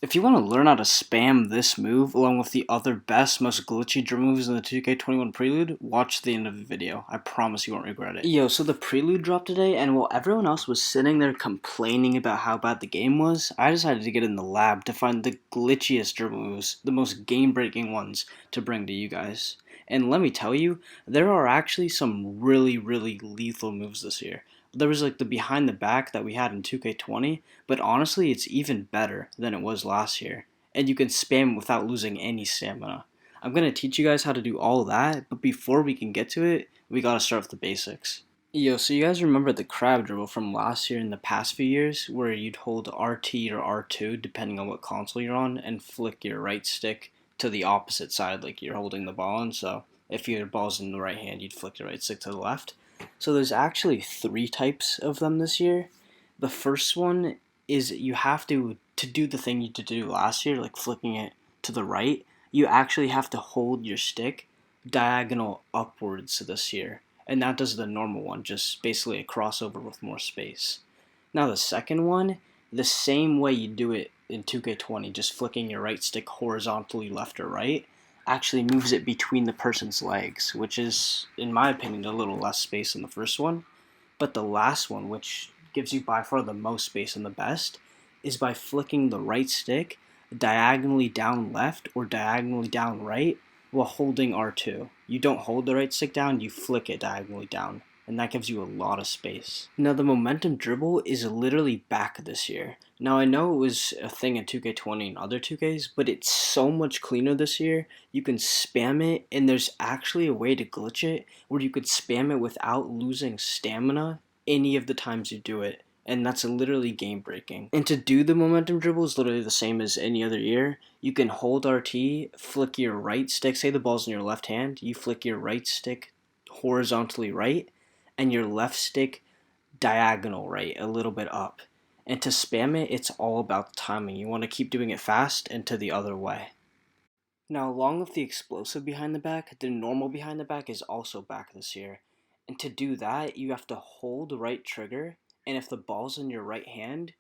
If you want to learn how to spam this move along with the other best, most glitchy dribble moves in the 2K21 prelude, watch the end of the video. I promise you won't regret it. Yo, so the prelude dropped today, and while everyone else was sitting there complaining about how bad the game was, I decided to get in the lab to find the glitchiest dribble moves, the most game-breaking ones, to bring to you guys. And let me tell you, there are actually some really lethal moves this year. There was like the behind the back that we had in 2K20, but honestly it's even better than it was last year. And you can spam without losing any stamina. I'm going to teach you guys how to do all that, but before we can get to it, we got to start with the basics. Yo, so you guys remember the crab dribble from last year and the past few years, where you'd hold RT or R2 depending on what console you're on, and flick your right stick to the opposite side like you're holding the ball on, so if your ball's in the right hand, you'd flick your right stick to the left. So there's actually three types of them this year. The first one is you have to do the thing you did do last year, like flicking it to the right. You actually have to hold your stick diagonal upwards this year, and that does the normal one, just basically a crossover with more space. Now the second one, the same way you do it in 2K20, just flicking your right stick horizontally left or right, actually moves it between the person's legs, which is, in my opinion, a little less space than the first one. But the last one, which gives you by far the most space and the best, is by flicking the right stick diagonally down left or diagonally down right while holding R2. You don't hold the right stick down, you flick it diagonally down, and that gives you a lot of space. Now the momentum dribble is literally back this year. Now I know it was a thing in 2K20 and other 2Ks, but it's so much cleaner this year. You can spam it, and there's actually a way to glitch it where you could spam it without losing stamina any of the times you do it. And that's literally game breaking. And to do the momentum dribble is literally the same as any other year. You can hold RT, flick your right stick, say the ball's in your left hand, you flick your right stick horizontally right, and your left stick diagonal right, a little bit up. And to spam it, it's all about the timing. You want to keep doing it fast and to the other way. Now, along with the explosive behind the back, the normal behind the back is also back this year. And to do that, you have to hold the right trigger, and if the ball's in your right hand,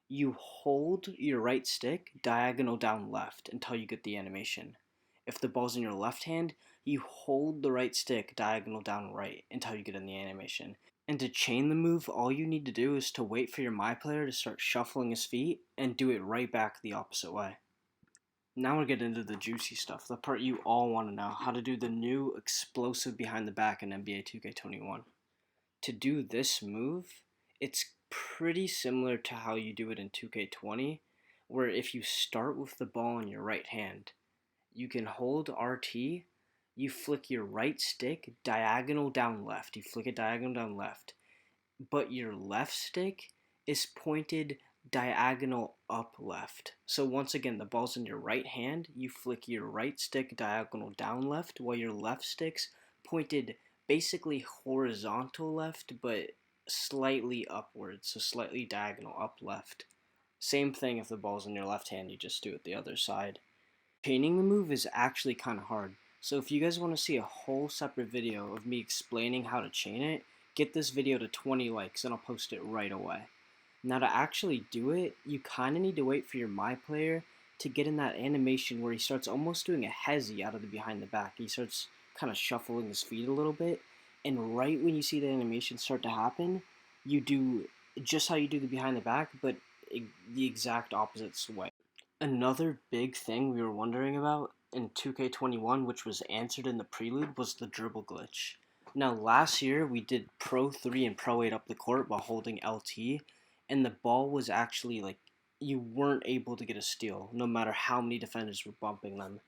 you hold your right stick diagonal down left until you get the animation. If the ball's in your left hand, you hold the right stick diagonal down right until you get in the animation. And to chain the move, all you need to do is to wait for your MYPlayer to start shuffling his feet and do it right back the opposite way. Now we'll get into the juicy stuff, the part you all want to know, how to do the new explosive behind the back in NBA2K21. To do this move, it's pretty similar to how you do it in 2K20, where if you start with the ball in your right hand, you can hold RT, you flick your right stick diagonal down left, you flick it diagonal down left, but your left stick is pointed diagonal up left. So once again, the ball's in your right hand, you flick your right stick diagonal down left, while your left stick's pointed basically horizontal left, but slightly upwards, so slightly diagonal up left. Same thing if the ball's in your left hand, you just do it the other side. Chaining the move is actually kind of hard, so if you guys want to see a whole separate video of me explaining how to chain it, get this video to 20 likes and I'll post it right away. Now to actually do it, you kind of need to wait for your MYPlayer to get in that animation where he starts almost doing a hezzy out of the behind the back. He starts kind of shuffling his feet a little bit, and right when you see the animation start to happen, you do just how you do the behind the back, but the exact opposite way. Another big thing we were wondering about in 2K21, which was answered in the prelude, was the dribble glitch. Now last year we did Pro 3 and Pro 8 up the court while holding LT, and the ball was actually like, you weren't able to get a steal no matter how many defenders were bumping them.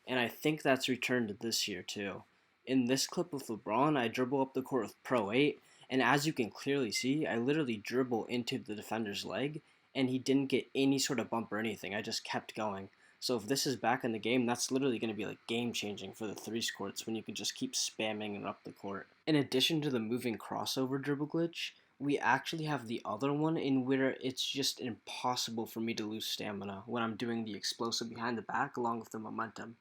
And I think that's returned this year too. In this clip with LeBron, I dribble up the court with Pro 8, and as you can clearly see, I literally dribble into the defender's leg, and he didn't get any sort of bump or anything. I just kept going. So if this is back in the game, that's literally going to be like game changing for the 3 courts when you can just keep spamming it up the court. In addition to the moving crossover dribble glitch, we actually have the other one in where it's just impossible for me to lose stamina when I'm doing the explosive behind the back along with the momentum.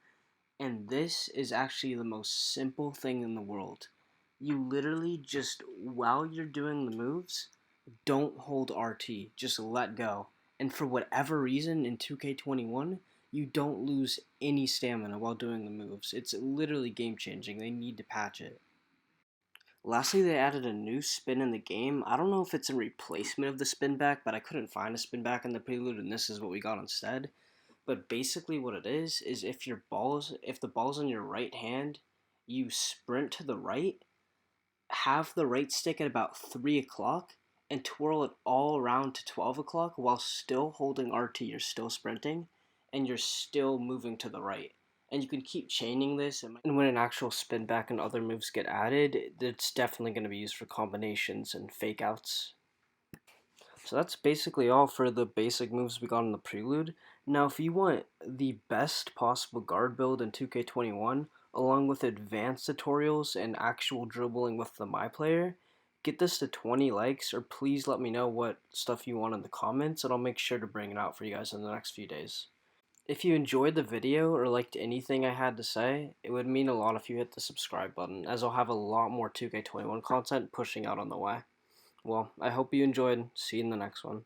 And this is actually the most simple thing in the world. You literally just, while you're doing the moves, don't hold RT, just let go, And for whatever reason in 2K21, you don't lose any stamina while doing the moves. It's literally game changing. They need to patch it. Lastly, they added a new spin in the game. I don't know if it's a replacement of the spin back, but I couldn't find a spin back in the prelude, and this is what we got instead. But basically what it is if the ball's in your right hand, you sprint to the right, have the right stick at about 3 o'clock, and twirl it all around to 12 o'clock while still holding RT. You're still sprinting, and you're still moving to the right. And you can keep chaining this, and when an actual spin back and other moves get added, it's definitely going to be used for combinations and fake outs. So that's basically all for the basic moves we got in the prelude. Now if you want the best possible guard build in 2K21, along with advanced tutorials and actual dribbling with the MYPlayer, get this to 20 likes, or please let me know what stuff you want in the comments, and I'll make sure to bring it out for you guys in the next few days. If you enjoyed the video or liked anything I had to say, it would mean a lot if you hit the subscribe button, as I'll have a lot more 2K21 content pushing out on the way. Well, I hope you enjoyed. See you in the next one.